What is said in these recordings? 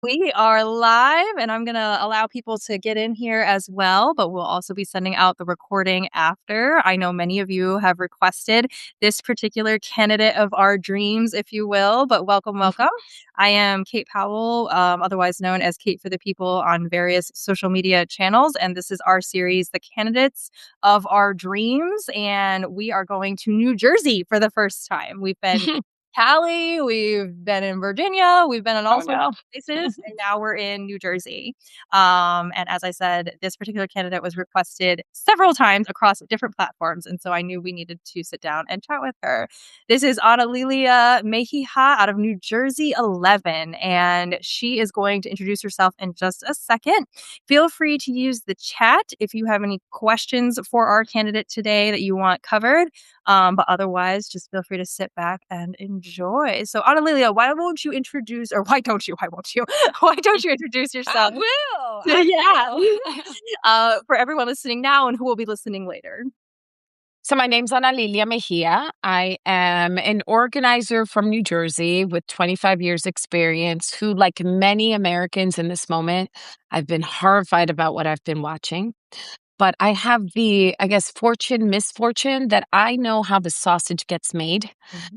We are live, and I'm going to allow people to get in here as well, but we'll also be sending out the recording after. I know many of you have requested this particular candidate of our dreams, if you will, but welcome, welcome. I am Kate Powell, otherwise known as Kate for the People on various social media channels, and this is our series, The Candidates of Our Dreams, and we are going to New Jersey for the first time. We've been Cali, we've been in Virginia, we've been in all sorts of places, and now we're in New Jersey. And as I said, this particular candidate was requested several times across different platforms, and so I knew we needed to sit down and chat with her. This is Analilia Mejia out of New Jersey 11, and she is going to introduce herself in just a second. Feel free to use the chat if you have any questions for our candidate today that you want covered. But otherwise, just feel free to sit back and enjoy. So, Analilia, why don't you introduce introduce yourself? I will. For everyone listening now and who will be listening later. So my name's Analilia Mejia. I am an organizer from New Jersey with 25 years experience who, like many Americans in this moment, I've been horrified about what I've been watching. But I have the, misfortune that I know how the sausage gets made.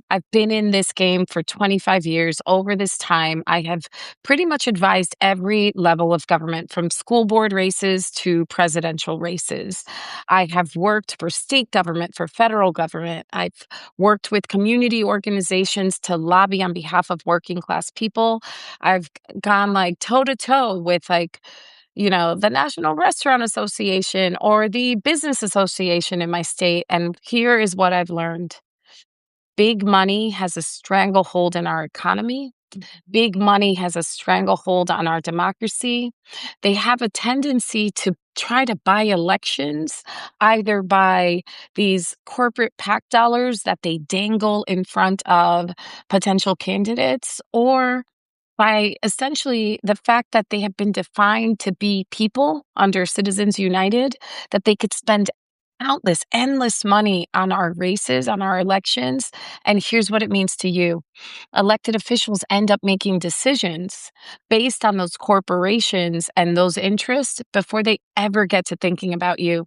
I've been in this game for 25 years. Over this time, I have pretty much advised every level of government, from school board races to presidential races. I have worked for state government, for federal government. I've worked with community organizations to lobby on behalf of working class people. I've gone toe to toe with the National Restaurant Association or the Business Association in my state. And here is what I've learned. Big money has a stranglehold in our economy. Big money has a stranglehold on our democracy. They have a tendency to try to buy elections, either by these corporate PAC dollars that they dangle in front of potential candidates, or by essentially the fact that they have been defined to be people under Citizens United, that they could spend endless money on our races, on our elections. And here's what it means to you. Elected officials end up making decisions based on those corporations and those interests before they ever get to thinking about you.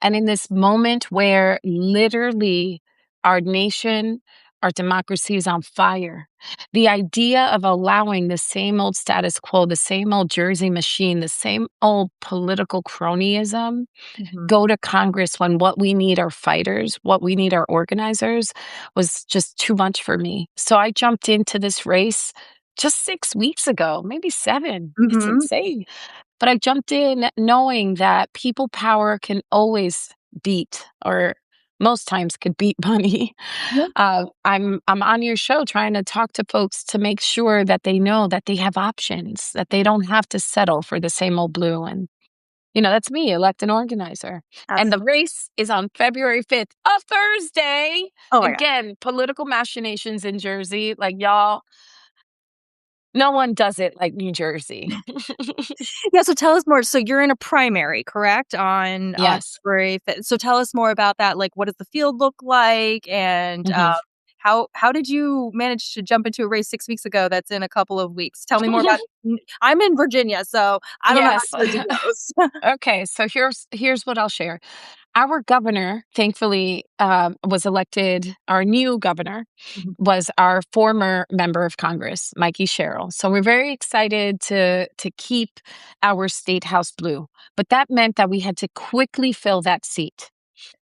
And in this moment where literally our nation, our democracy is on fire, the idea of allowing the same old status quo, the same old Jersey machine, the same old political cronyism go to Congress when what we need are fighters, what we need are organizers, was just too much for me. So I jumped into this race just 6 weeks ago, maybe 7. It's insane. But I jumped in knowing that people power can always beat, or most times could beat, money. I'm on your show trying to talk to folks to make sure that they know that they have options, that they don't have to settle for the same old blue. And that's me, elect an organizer. And the race is on February 5th, a Thursday. Again, political machinations in Jersey, y'all. No one does it like New Jersey. Yeah, so tell us more. So you're in a primary, correct? Yes. February 5th. So tell us more about that. What does the field look like? And how did you manage to jump into a race 6 weeks ago that's in a couple of weeks? Tell me more about it. I'm in Virginia, so I don't know how Jersey goes. Okay, so here's what I'll share. Our governor, thankfully, was elected. Our new governor was our former member of Congress, Mikey Sherrill. So we're very excited to keep our state house blue. But that meant that we had to quickly fill that seat.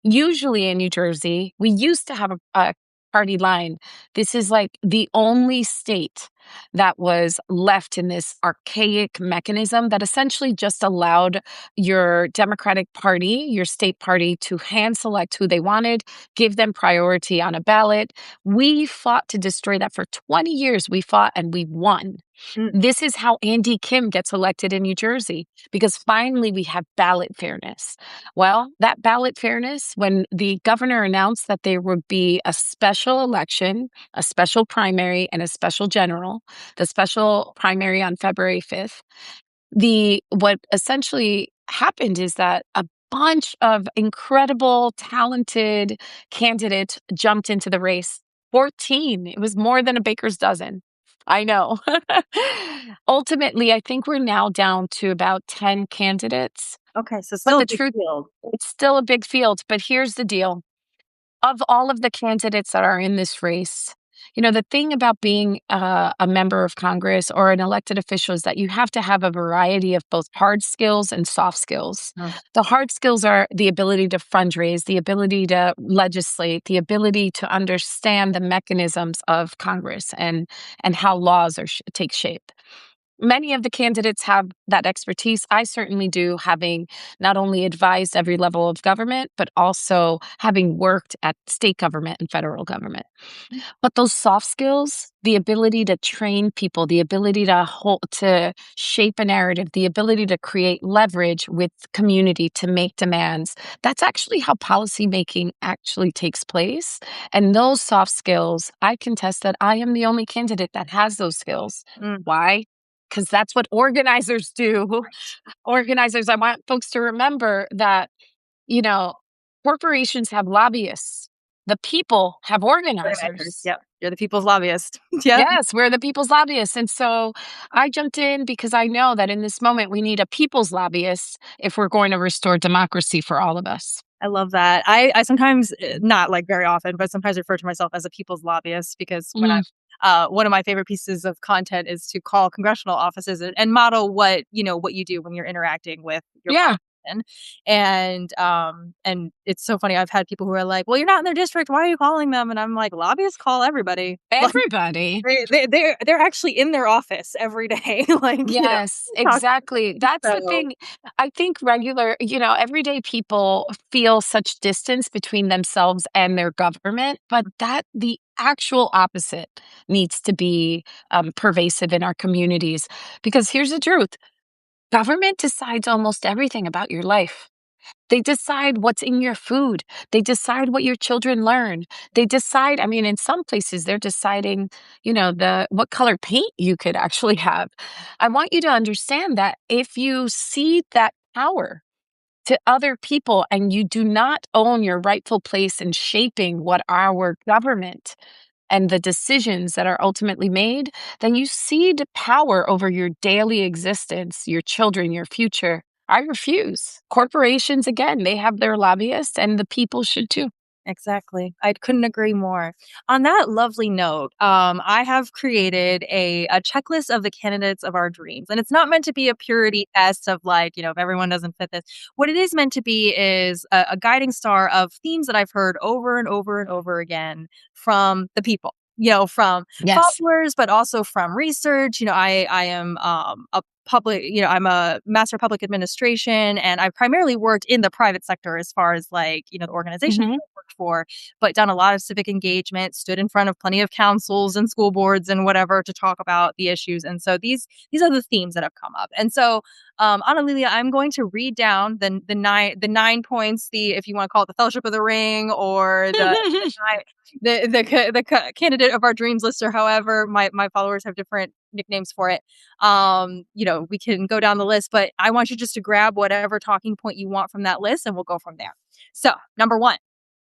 Usually in New Jersey, we used to have a party line. This is the only state that was left in this archaic mechanism that essentially just allowed your Democratic Party, your state party, to hand select who they wanted, give them priority on a ballot. We fought to destroy that for 20 years. We fought and we won. This is how Andy Kim gets elected in New Jersey, because finally we have ballot fairness. Well, that ballot fairness, when the governor announced that there would be a special election, a special primary, and a special general, the special primary on February 5th, what essentially happened is that a bunch of incredible, talented candidates jumped into the race. 14. It was more than a baker's dozen. I know. Ultimately, I think we're now down to about 10 candidates, Okay, so but still a the big truth, field. it's still a big field. But here's the deal. Of all of the candidates that are in this race, the thing about being a member of Congress or an elected official is that you have to have a variety of both hard skills and soft skills. Mm, The hard skills are the ability to fundraise, the ability to legislate, the ability to understand the mechanisms of Congress and how laws take shape. Many of the candidates have that expertise. I certainly do, having not only advised every level of government, but also having worked at state government and federal government. But those soft skills, the ability to train people, the ability to shape a narrative, the ability to create leverage with community to make demands, that's actually how policymaking actually takes place. And those soft skills, I contest that I am the only candidate that has those skills. mm, Why? Because that's what organizers do. Organizers, I want folks to remember that, you know, corporations have lobbyists. The people have organizers, organizers. yep. You're the people's lobbyist. Yep. Yes, we're the people's lobbyists. And so I jumped in because I know that in this moment we need a people's lobbyist if we're going to restore democracy for all of us. I love that. I sometimes, not like very often, but sometimes refer to myself as a people's lobbyist because when Mm, one of my favorite pieces of content is to call congressional offices and model what, what you do when you're interacting with your yeah, politician. And it's so funny. I've had people who are like, well, you're not in their district. Why are you calling them? And I'm like, lobbyists call everybody. Like everybody. they're actually in their office every day. Like, Yes, talk. exactly. That's the So thing. I think everyday people feel such distance between themselves and their government, but that the actual opposite needs to be pervasive in our communities. Because here's the truth: government decides almost everything about your life. They decide what's in your food. They decide what your children learn. They decide, I mean, in some places they're deciding, the what color paint you could actually have. I want you to understand that if you cede that power to other people and you do not own your rightful place in shaping what our government and the decisions that are ultimately made, then you cede power over your daily existence, your children, your future. I refuse. Corporations, again, they have their lobbyists, and the people should too. exactly. I couldn't agree more. On that lovely note, I have created a checklist of the candidates of our dreams. And it's not meant to be a purity test of like, if everyone doesn't fit this. What it is meant to be is a guiding star of themes that I've heard over and over and over again from the people. From Yes. followers, but also from research. I am a public, I'm a master of public administration, and I've primarily worked in the private sector as far as like, the organizations Hmm. worked for, but done a lot of civic engagement, stood in front of plenty of councils and school boards and whatever to talk about the issues. And so these are the themes that have come up. And so, Analilia, I'm going to read down the nine points, the if you want to call it the Fellowship of the Ring or candidate of our dreams list, or however my followers have different nicknames for it. We can go down the list, but I want you just to grab whatever talking point you want from that list and we'll go from there. So, number one,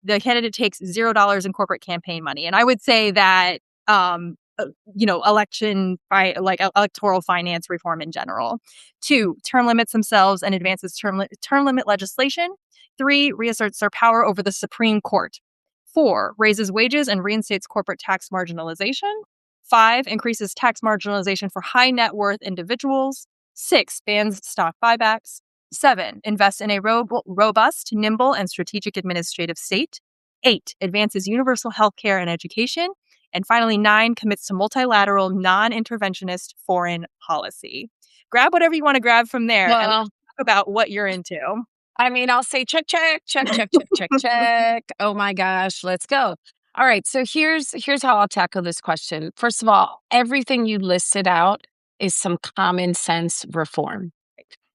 the candidate takes $0 in corporate campaign money. And I would say that, election, like electoral finance reform in general. Two, term limits themselves and advances term limit legislation. Three, reasserts their power over the Supreme Court. Four, raises wages and reinstates corporate tax marginalization. Five, increases tax marginalization for high net worth individuals. Six, bans stock buybacks. Seven, invests in a robust, nimble, and strategic administrative state. Eight, advances universal health care and education. And finally, nine, commits to multilateral, non interventionist foreign policy. Grab whatever you want to grab from there and let's Well, talk about what you're into. I mean, I'll say check, check, check, check, check, check, check. Oh my gosh, let's go. All right, so here's how I'll tackle this question. First of all, everything you listed out is some common sense reform.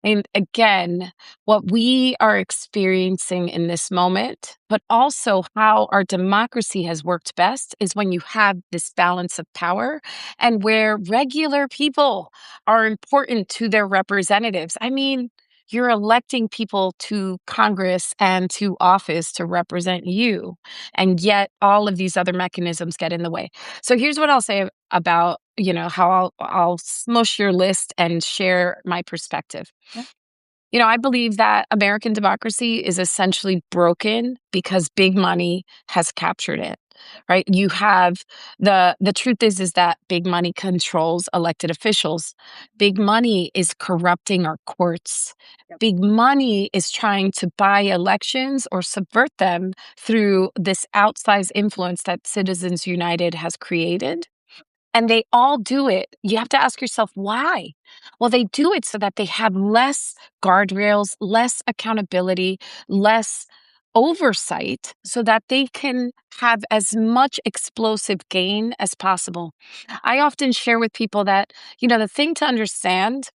And again, what we are experiencing in this moment, but also how our democracy has worked best, is when you have this balance of power and where regular people are important to their representatives. I mean, you're electing people to Congress and to office to represent you. And yet all of these other mechanisms get in the way. So here's what I'll say about, how I'll smush your list and share my perspective. Yeah. I believe that American democracy is essentially broken because big money has captured it. Right? You have the truth is that big money controls elected officials. Big money is corrupting our courts. Yep. Big money is trying to buy elections or subvert them through this outsized influence that Citizens United has created. And they all do it. You have to ask yourself why. Well, they do it so that they have less guardrails, less accountability, less oversight, so that they can have as much explosive gain as possible. I often share with people that, the thing to understand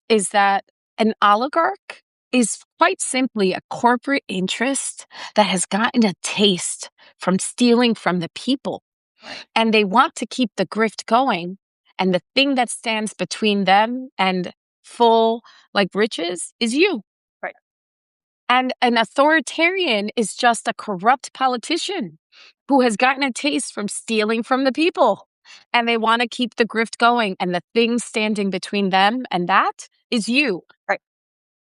is that an oligarch is quite simply a corporate interest that has gotten a taste from stealing from the people. Right. And they want to keep the grift going. And the thing that stands between them and full riches is you. Right. And an authoritarian is just a corrupt politician who has gotten a taste from stealing from the people. And they want to keep the grift going. And the thing standing between them and that is you. Right.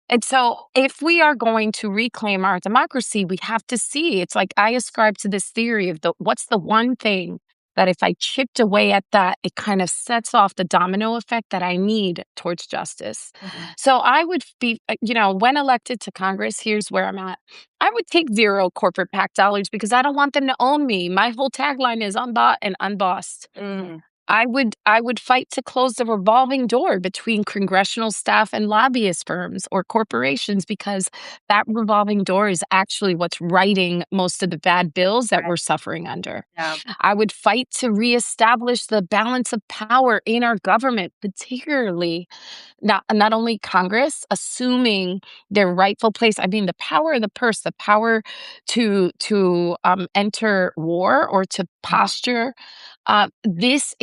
And so if we are going to reclaim our democracy, we have to see, it's like I ascribe to this theory of what's the one thing that if I chipped away at that, it kind of sets off the domino effect that I need towards justice. Mm-hmm. So I would be, when elected to Congress, here's where I'm at. I would take zero corporate PAC dollars because I don't want them to own me. My whole tagline is Unbought and Unbossed. Mm-hmm. I would fight to close the revolving door between congressional staff and lobbyist firms or corporations, because that revolving door is actually what's writing most of the bad bills that we're suffering under. Yeah. I would fight to reestablish the balance of power in our government, particularly not only Congress assuming their rightful place. I mean, the power of the purse, the power to enter war or to posture. This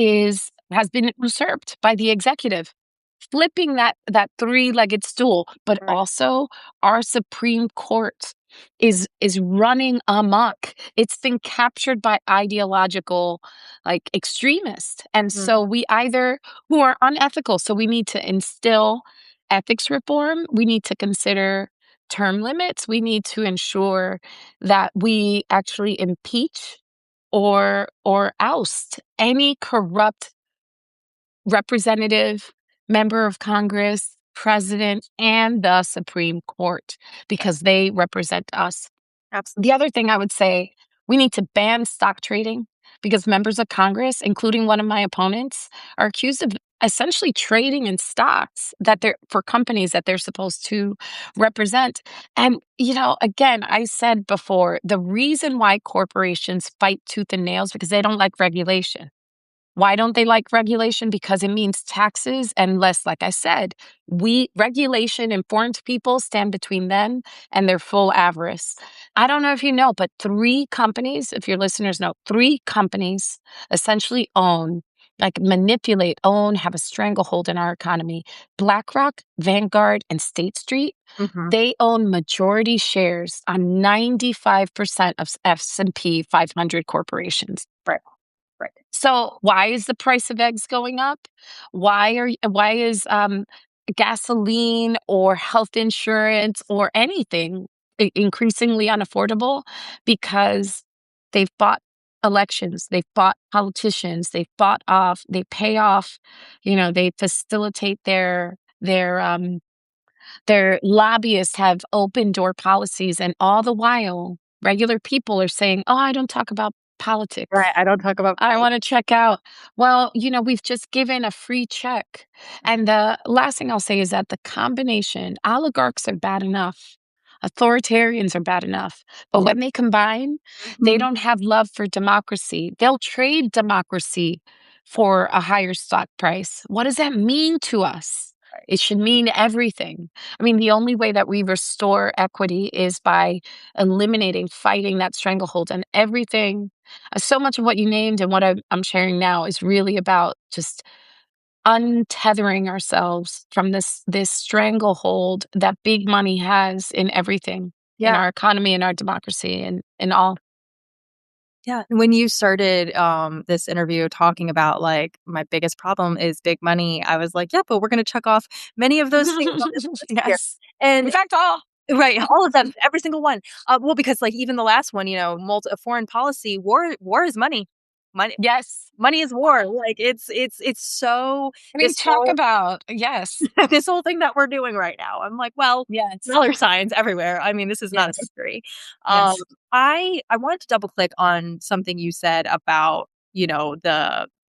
has been usurped by the executive, flipping that three-legged stool. But Right. also, our Supreme Court is running amok. It's been captured by ideological extremists, and Mm-hmm. so we either who are unethical. So we need to instill ethics reform. We need to consider term limits. We need to ensure that we actually impeach or oust any corrupt representative, member of Congress, president, and the Supreme Court, because they represent us. Absolutely. The other thing I would say, we need to ban stock trading, because members of Congress, including one of my opponents, are accused of essentially trading in stocks that they're for companies that they're supposed to represent. And, again, I said before, the reason why corporations fight tooth and nails because they don't like regulation. Why don't they like regulation? Because it means taxes and less, like I said, regulation informed people stand between them and their full avarice. I don't know if you know, but 3 companies, if your listeners know, 3 companies essentially manipulate, have a stranglehold in our economy. BlackRock, Vanguard, and State Street. Mm-hmm. They own majority shares on 95% of S&P 500 corporations. Right. Right. So why is the price of eggs going up? Why is gasoline or health insurance or anything increasingly unaffordable? Because they've bought elections, they've bought politicians, they've bought off, they pay off, they facilitate their lobbyists have open door policies, and all the while regular people are saying, "Oh, I don't talk about politics. Right. I don't talk about. I want to check out." Well, we've just given a free check. And the last thing I'll say is that the combination, oligarchs are bad enough. Authoritarians are bad enough. But when they combine, they don't have love for democracy. They'll trade democracy for a higher stock price. What does that mean to us? It should mean everything. I mean, the only way that we restore equity is by fighting that stranglehold, and everything. So much of what you named and what I'm sharing now is really about just untethering ourselves from this stranglehold that big money has in everything, in Yeah. our economy, in our democracy, and in all. Yeah. When you started this interview talking about like my biggest problem is big money, I was like, yeah, but we're going to check off many of those things on this list here. Yes. In And fact, all. right, all of them, every single one. Well, because like even the last one, foreign policy, war is money. Money Yes. money is war. Like it's so I mean, this talk whole about yes. this whole thing that we're doing right now. I'm like, well, Yes. dollar signs everywhere. I mean, this is not a Yes. mystery. Um, Yes. I wanted to double click on something you said about,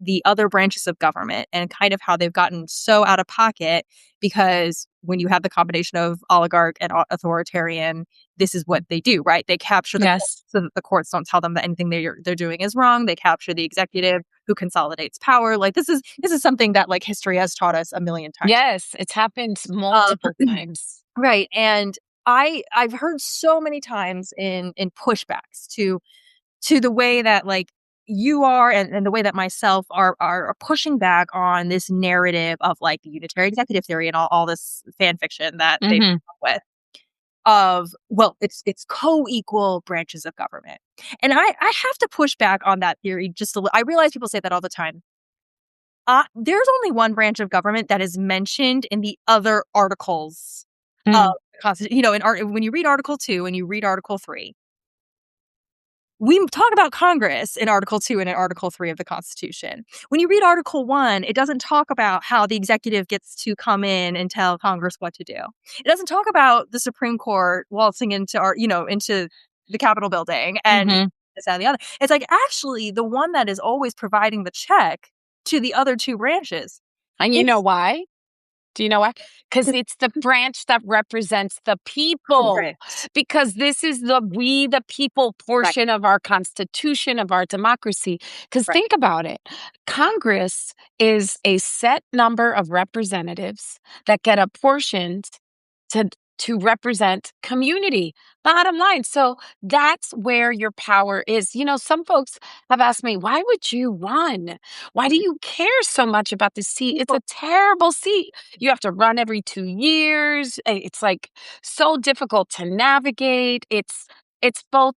the other branches of government and kind of how they've gotten so out of pocket because when you have the combination of oligarch and authoritarian, this is what they do, right? They capture the courts Yes. so that the courts don't tell them that anything they're doing is wrong. They capture the executive who consolidates power. Like this is something that like history has taught us a million times. Yes. It's happened Um, multiple times. right, and I've heard so many times in pushbacks to the way that like you are and the way that myself are pushing back on this narrative of like the unitary executive theory and all this fan fiction that they've Hmm. come up with of well it's co-equal branches of government. And I have to push back on that theory just a little. I realize people say that all the time. There's only one branch of government that is mentioned in the other articles of Mm. the Constitution. When you read Article 2 and you read Article 3, we talk about Congress in Article 2 and in Article 3 of the Constitution. When you read Article 1, it doesn't talk about how the executive gets to come in and tell Congress what to do. It doesn't talk about the Supreme Court waltzing into the Capitol building and Hmm. this, that, and the other. It's like actually the one that is always providing the check to the other two branches. And you know It's why? Do you know why? Because it's it's the branch that represents the people. correct. Because this is the we the people Right, portion of our Constitution, of our democracy. Because right, think about it. Congress is a set number of representatives that get apportioned to to represent community. Bottom line. So that's where your power is. Some folks have asked me, why would you run? Why do mhm. you care so much about this seat? It's People a terrible seat. You have to run every 2 years. It's like so difficult to navigate. It's both,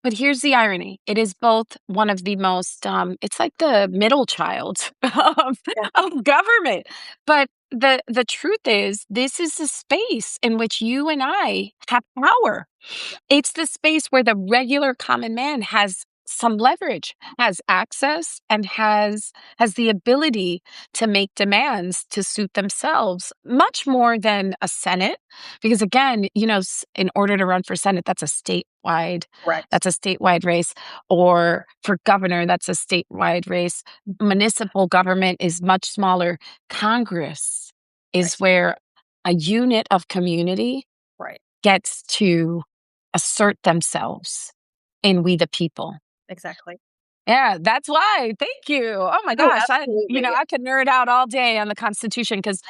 but here's the irony. It is both one of the most it's like the middle child yeah, of government. But the truth is this is the space in which you and I have power. yeah, It's the space where the regular common man has some leverage, has access, and has the ability to make demands to suit themselves much more than a Senate. Because again, in order to run for Senate, correct. that's a statewide race, or for governor, that's a statewide race. Municipal government is much smaller. Congress is Right, where a unit of community right. gets to assert themselves in we the people. Exactly. Yeah, that's why. Thank you. Oh my Oh, gosh. absolutely. I could nerd out all day on the Constitution because,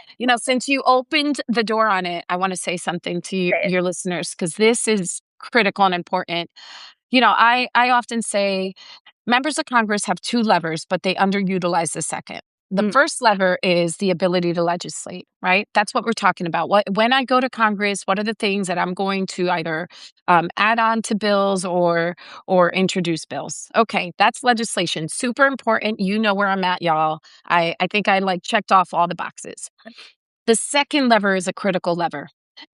since you opened the door on it, I want to say something to Say it. your listeners because this is critical and important. I often say members of Congress have two levers, but they underutilize the second. The Mm, first lever is the ability to legislate, right? That's what we're talking about. When I go to Congress, what are the things that I'm going to either add on to bills or introduce bills? Okay, that's legislation. Super important. You know where I'm at, y'all. I think I like checked off all the boxes. The second lever is a critical lever.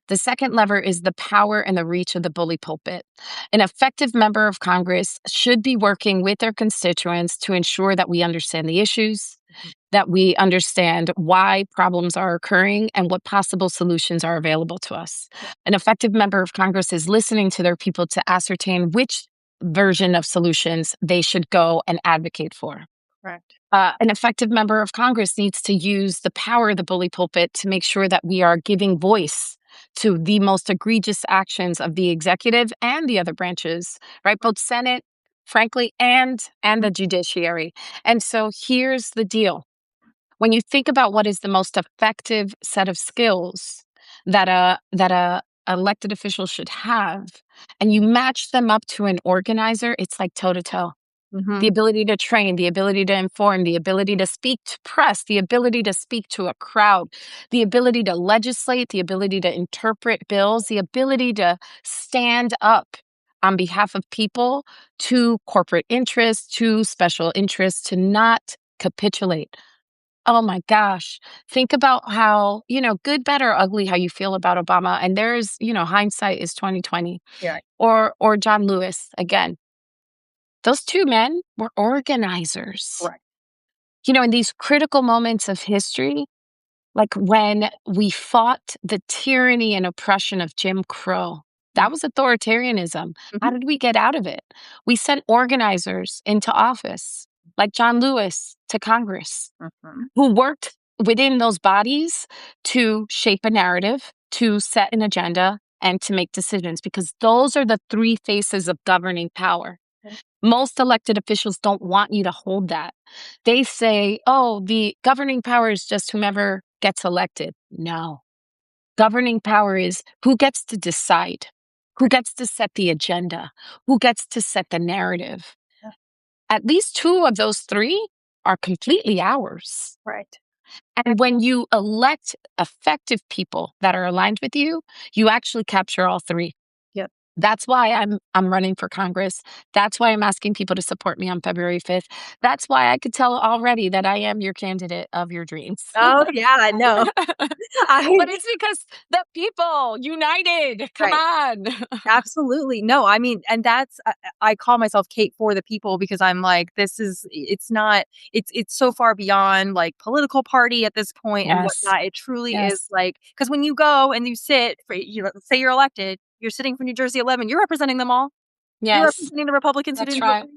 The second lever is the power and the reach of the bully pulpit. An effective member of Congress should be working with their constituents to ensure that we understand the issues, mhm, that we understand why problems are occurring, and what possible solutions are available to us. yeah, An effective member of Congress is listening to their people to ascertain which version of solutions they should go and advocate for. correct. An effective member of Congress needs to use the power of the bully pulpit to make sure that we are giving voice to the most egregious actions of the executive and the other branches, right? Both Senate, frankly, and Mhm, the judiciary. And so here's the deal. When you think about what is the most effective set of skills that a elected official should have, and you match them up to an organizer, it's like toe to toe. The Mhm. ability to train, the ability to inform, the ability to speak to press, the ability to speak to a crowd, the ability to legislate, the ability to interpret bills, the ability to stand up on behalf of people to corporate interests, to special interests, to not capitulate. Oh my gosh. Think about how, good, bad, or ugly, how you feel about Obama. And there's, hindsight is 2020. Yeah. Or John Lewis again. Those two men were organizers. Correct. In these critical moments of history, like when we fought the tyranny and oppression of Jim Crow, Mhm. that was authoritarianism. How Mhm. did we get out of it? We sent organizers into office, like John Lewis to Congress, Mhm. who worked within those bodies to shape a narrative, to set an agenda, and to make decisions, because those are the three faces of governing power. Yeah. Most elected officials don't want you to hold that. They say, oh, the governing power is just whomever gets elected. No. Governing power is who gets to decide, who gets to set the agenda, who gets to set the narrative. Yeah. At least two of those three are completely ours. Right. And when you elect effective people that are aligned with you, you actually capture all three. Yep. That's why I'm running for Congress. That's why I'm asking people to support me on February 5th. That's why I could tell already that I am your candidate of your dreams. Oh, yeah, I know. But I it's because the people united. Come Right. on. Absolutely. No, I mean, and that's I call myself Kate for the people because I'm like, this is it's not it's so far beyond like political party at this point and Yes. whatnot. It truly is Yes. like because when you go and you sit for say you're elected, you're sitting for New Jersey 11, you're representing them all. You're Yes. representing the Republicans who That's didn't vote for right.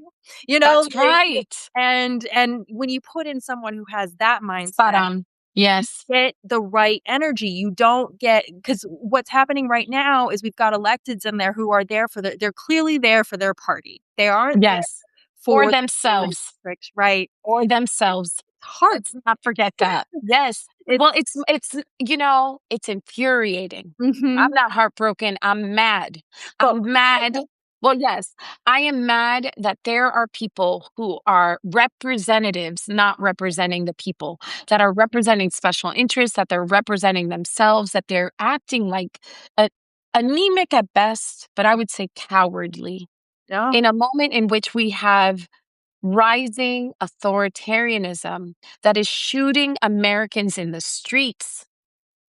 you. That's Like right. and when you put in someone who has that Spot mindset on. Yes. get the right energy. You don't get because what's happening right now is we've got electeds in there who are there for they're clearly there for their party. They aren't there Yes. Or for the themselves. district, right? Or themselves. Hard. Let's not forget that. Yes. It's Well, it's infuriating. I'm mhm. not heartbroken. I'm mad. But I'm mad. Well, yes, I am mad that there are people who are representatives not representing the people, that are representing special interests, that they're representing themselves, that they're acting like a, anemic at best, but I would say cowardly no, in a moment in which we have rising authoritarianism that is shooting Americans in the streets,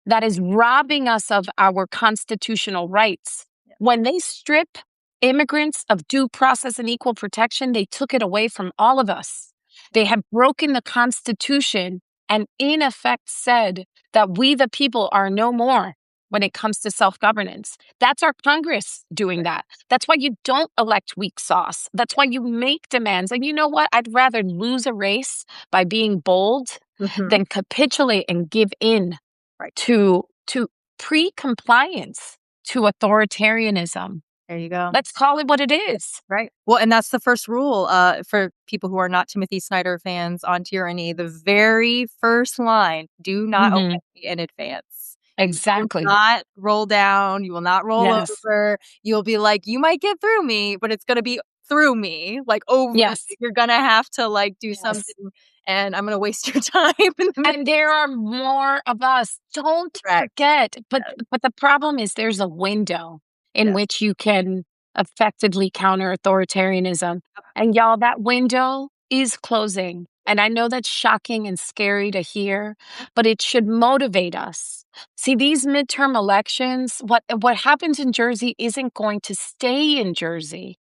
that is robbing us of our constitutional rights. When they strip immigrants of due process and equal protection, they took it away from all of us. They have broken the Constitution and, in effect, said that we, the people, are no more when it comes to self governance. That's our Congress doing that. That's why you don't elect weak sauce. That's why you make demands. And you know what? I'd rather lose a race by being bold mhm. than capitulate and give in Right. to pre-compliance to authoritarianism. There you go. Let's call it what it is. Right. Well, and that's the first rule for people who are not Timothy Snyder fans on Tyranny. The very first line: "Do not Mhm. obey in advance." You will Exactly. not roll down. You will not roll Yes. over. You'll be like, "You might get through me, but it's gonna be through me." Like, over, Yes. you're gonna have to like do Yes. something, and I'm gonna waste your time in the middle. And there are more of us. Don't Correct. forget. But Yes. but the problem is there's a window in Yes. which you can effectively counter authoritarianism. And y'all, that window is closing. And I know that's shocking and scary to hear, but it should motivate us. See, these midterm elections, what happens in Jersey isn't going to stay in Jersey,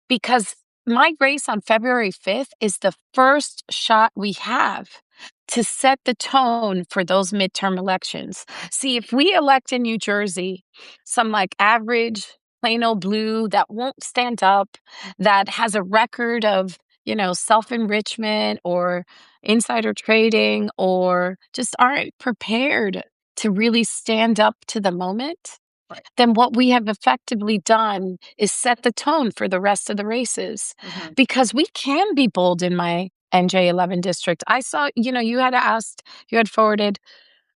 because my race on February 5th is the first shot we have to set the tone for those midterm elections. See, if we elect in New Jersey some like average, plain old blue that won't stand up, that has a record of, self enrichment or insider trading, or just aren't prepared to really stand up to the moment, Right. then what we have effectively done is set the tone for the rest of the races, Mhm. because we can be bold in my NJ-11 district. I saw, you had forwarded.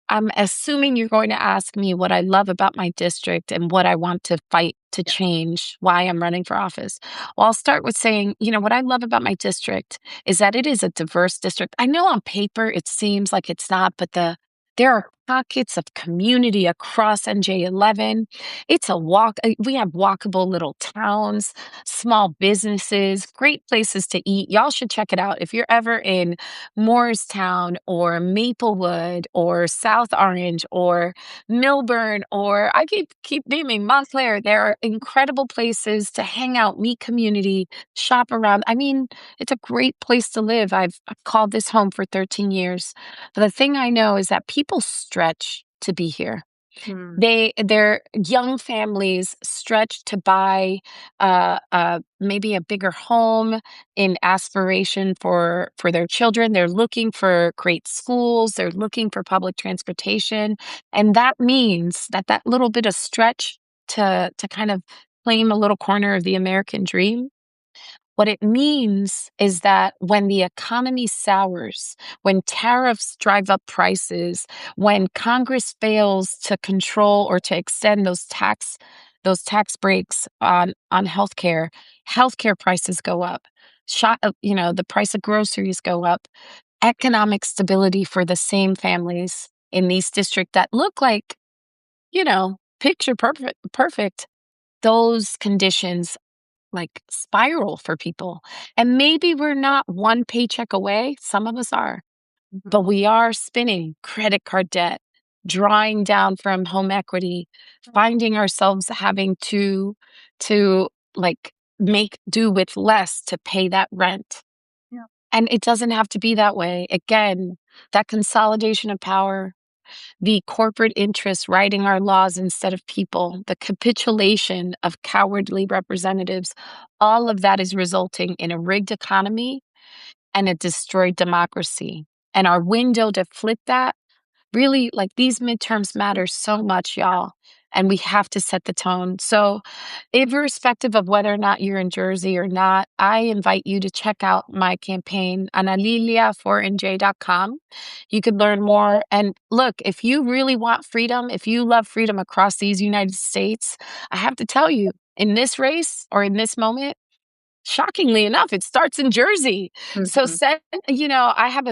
I'm assuming you're going to ask me what I love about my district and what I want to fight to Yeah. change why I'm running for office? Well, I'll start with saying, what I love about my district is that it is a diverse district. I know on paper it seems like it's not, but there are pockets of community across NJ-11. It's a walk. We have walkable little towns, small businesses, great places to eat. Y'all should check it out. If you're ever in Morristown or Maplewood or South Orange or Milburn, or I keep naming Montclair. There are incredible places to hang out, meet community, shop around. I mean, it's a great place to live. I've called this home for 13 years. But the thing I know is that people stretch to be here. Mm, Their young families stretch to buy maybe a bigger home in aspiration for their children. They're looking for great schools. They're looking for public transportation, and that means that little bit of stretch to kind of claim a little corner of the American dream. What it means is that when the economy sours, when tariffs drive up prices, when Congress fails to control or to extend those tax breaks on healthcare prices go up. The price of groceries go up. Economic stability for the same families in these districts that look like, picture perfect. Those conditions like spiral for people. And maybe we're not one paycheck away. Some of us are, mhm. but we are spinning credit card debt, drawing down from home equity, finding ourselves having to like make do with less to pay that rent. Yeah. And it doesn't have to be that way. Again, that consolidation of power, the corporate interests writing our laws instead of people, the capitulation of cowardly representatives, all of that is resulting in a rigged economy and a destroyed democracy. And our window to flip that really, like, these midterms matter so much, y'all. And we have to set the tone. So, irrespective of whether or not you're in Jersey or not, I invite you to check out my campaign, Analilia for NJ.com. You could learn more. And look, if you really want freedom, if you love freedom across these United States, I have to tell you, in this race or in this moment, shockingly enough, it starts in Jersey. So Mhm. I have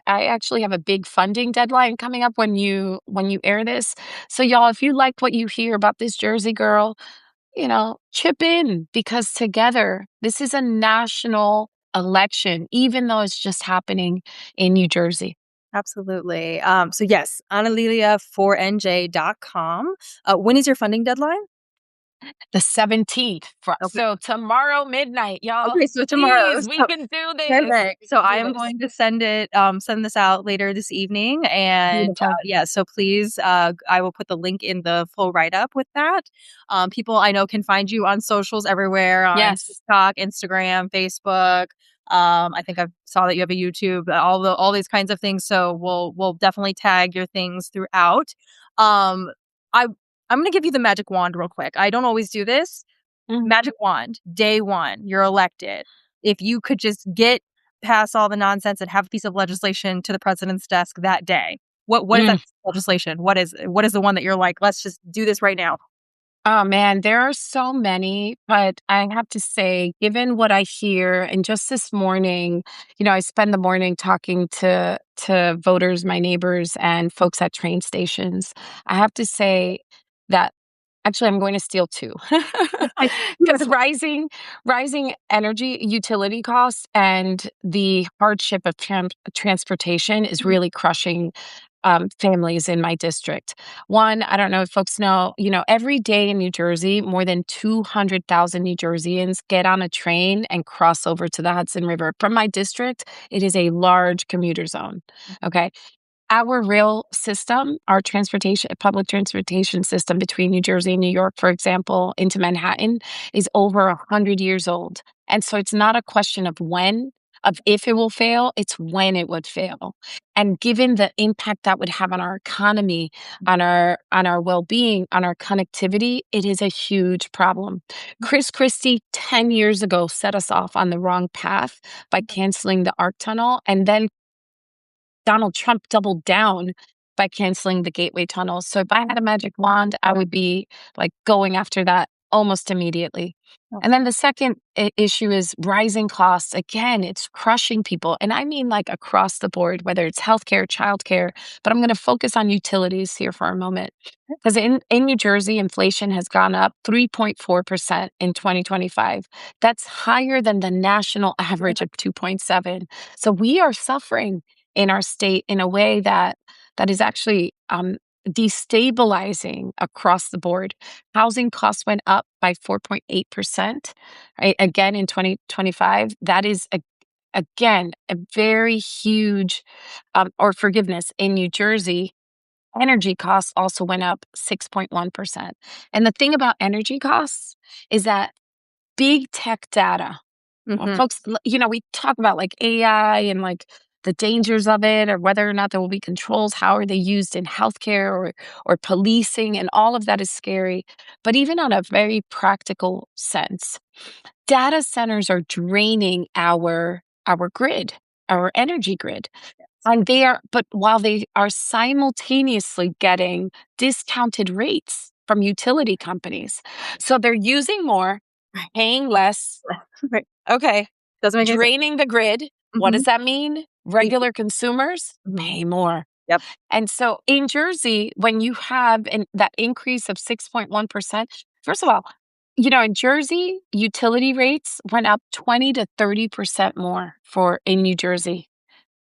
I actually have a big funding deadline coming up when you air this. So y'all, if you like what you hear about this Jersey girl, chip in because together this is a national election, even though it's just happening in New Jersey. Absolutely. So yes, Analilia4NJ.com. When is your funding deadline? The 17th. Okay. So tomorrow midnight, y'all. Okay, so tomorrow. Please, we So can do this. perfect. We So can I do am this. going to send this out later this evening, and Beautiful. yeah. So please, I will put the link in the full write up with that. People I know can find you on socials everywhere on Yes. TikTok, Instagram, Facebook. I think I saw that you have a YouTube, all these kinds of things. So we'll definitely tag your things throughout. Um, I I'm gonna give you the magic wand real quick. I don't always do this. Mm, Magic wand, day one, you're elected. If you could just get past all the nonsense and have a piece of legislation to the president's desk that day, what is that mm. piece of legislation? What is the one that you're like, let's just do this right now? Oh man, there are so many, but I have to say, given what I hear, and just this morning, I spend the morning talking to voters, my neighbors, and folks at train stations. I have to say that actually I'm going to steal two. Because Beautiful. rising energy utility costs and the hardship of transportation is Mhm. really crushing families in my district. One, I don't know if folks know, every day in New Jersey, more than 200,000 New Jerseyans get on a train and cross over to the Hudson River. From my district, it is a large commuter zone. Okay. Our rail system, our public transportation system between New Jersey and New York, for example, into Manhattan, is over 100 years old. And so it's not a question of if it will fail, it's when it would fail. And given the impact that would have on our economy, on our well-being, on our connectivity, it is a huge problem. Chris Christie 10 years ago set us off on the wrong path by canceling the ARC tunnel, and then Donald Trump doubled down by canceling the Gateway tunnel. So if I had a magic wand, I would be like going after that almost immediately. Oh, And then the second issue is rising costs. Again, it's crushing people. And I mean, like across the board, whether it's healthcare, childcare, but I'm going to focus on utilities here for a moment. Because in New Jersey, inflation has gone up 3.4% in 2025. That's higher than the national average of 2.7. So we are suffering in our state in a way that is actually destabilizing across the board. Housing costs went up by 4.8%, right? Again, in 2025. That is, again, a very huge, or forgiveness, in New Jersey, energy costs also went up 6.1%. And the thing about energy costs is that big tech data, well, hmm folks, we talk about like AI and like the dangers of it, or whether or not there will be controls. How are they used in healthcare or policing? And all of that is scary. But even on a very practical sense, data centers are draining our grid, our energy grid. And but while they are simultaneously getting discounted rates from utility companies. So they're using more, Right. paying less, Right. Okay. Doesn't make any sense. draining the grid. What hmm does that mean? Me too. Regular consumers hmm pay more. Yep. And so in Jersey, when you have that increase of 6.1%, first of all, in Jersey, utility rates went up 20 to 30% more for in New Jersey.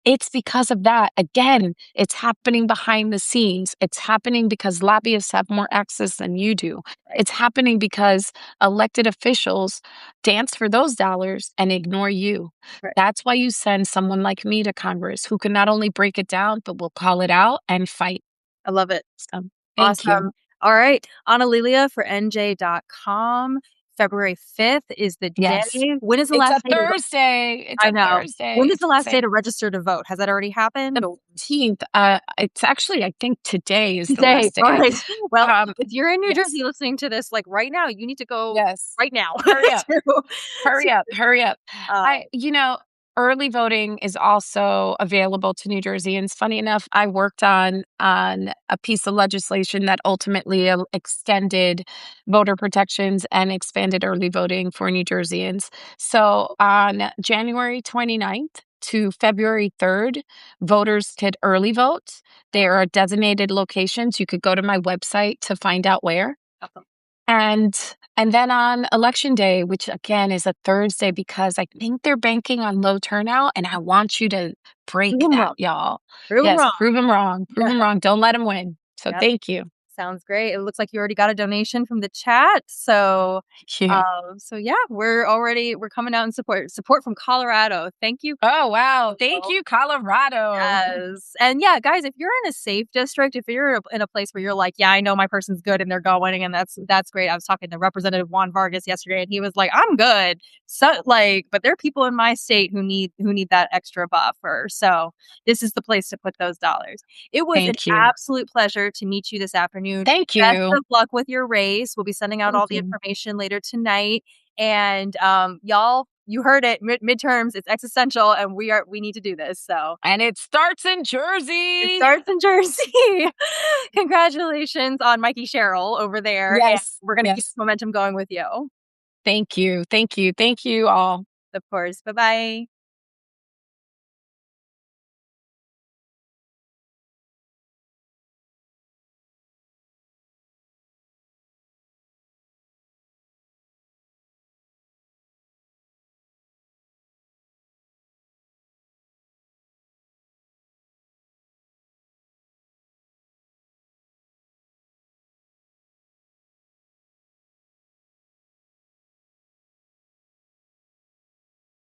It's because of that. Again, it's happening behind the scenes. It's happening because lobbyists have more access than you do. Right. It's happening because elected officials dance for those dollars and ignore you. Right. That's why you send someone like me to Congress who can not only break it down, but will call it out and fight. I love it. So thank you. Awesome. All right. Analilia for NJ.com. February 5th is the day. Yes. When is the It's a last day to Thursday. It's I a know. When Thursday. is It's the last day insane. to register to vote? Has that already happened? The Or 15th. It's actually, I think today is the today. last All day. right. Well, Um, if you're in New yes. Jersey listening to this, like right now, you need to go Yes. right now Hurry up. to, Hurry up. Hurry up. uh, Early voting is also available to New Jerseyans. Funny enough, I worked on a piece of legislation that ultimately extended voter protections and expanded early voting for New Jerseyans. So on January 29th to February 3rd, voters could early vote. There are designated locations. You could go to my website to find out where. awesome. And then on election day, which again is a Thursday, because I think they're banking on low turnout, and I want you to Prove break 'em that, wrong. y'all. Prove 'em Yes, wrong. prove them wrong. Prove them wrong. Don't let them win. So Yep. thank you. Sounds great. It looks like you already got a donation from the chat. So, Thank you. yeah, we're coming out in support from Colorado. Thank you. Oh, wow. Thank Colorado. you, Colorado. Yes. And yeah, guys, if you're in a safe district, if you're in a place where you're like, yeah, I know my person's good and they're going, and that's great. I was talking to Representative Juan Vargas yesterday, and he was like, I'm good. So like, but there are people in my state who need that extra buffer. So this is the place to put those dollars. It was an Thank you. absolute pleasure to meet you this afternoon. Thank Best you. of luck with your race. We'll be sending out Thank all the you. information later tonight. And y'all, you heard it. Midterms, it's existential, and we need to do this. So And it starts in it Jersey. starts in Jersey. Congratulations on Mikey Sherrill over there, and Yes. we're gonna keep Yes. this momentum going with you. Thank you. Thank you. Thank you all. Of course. Bye bye.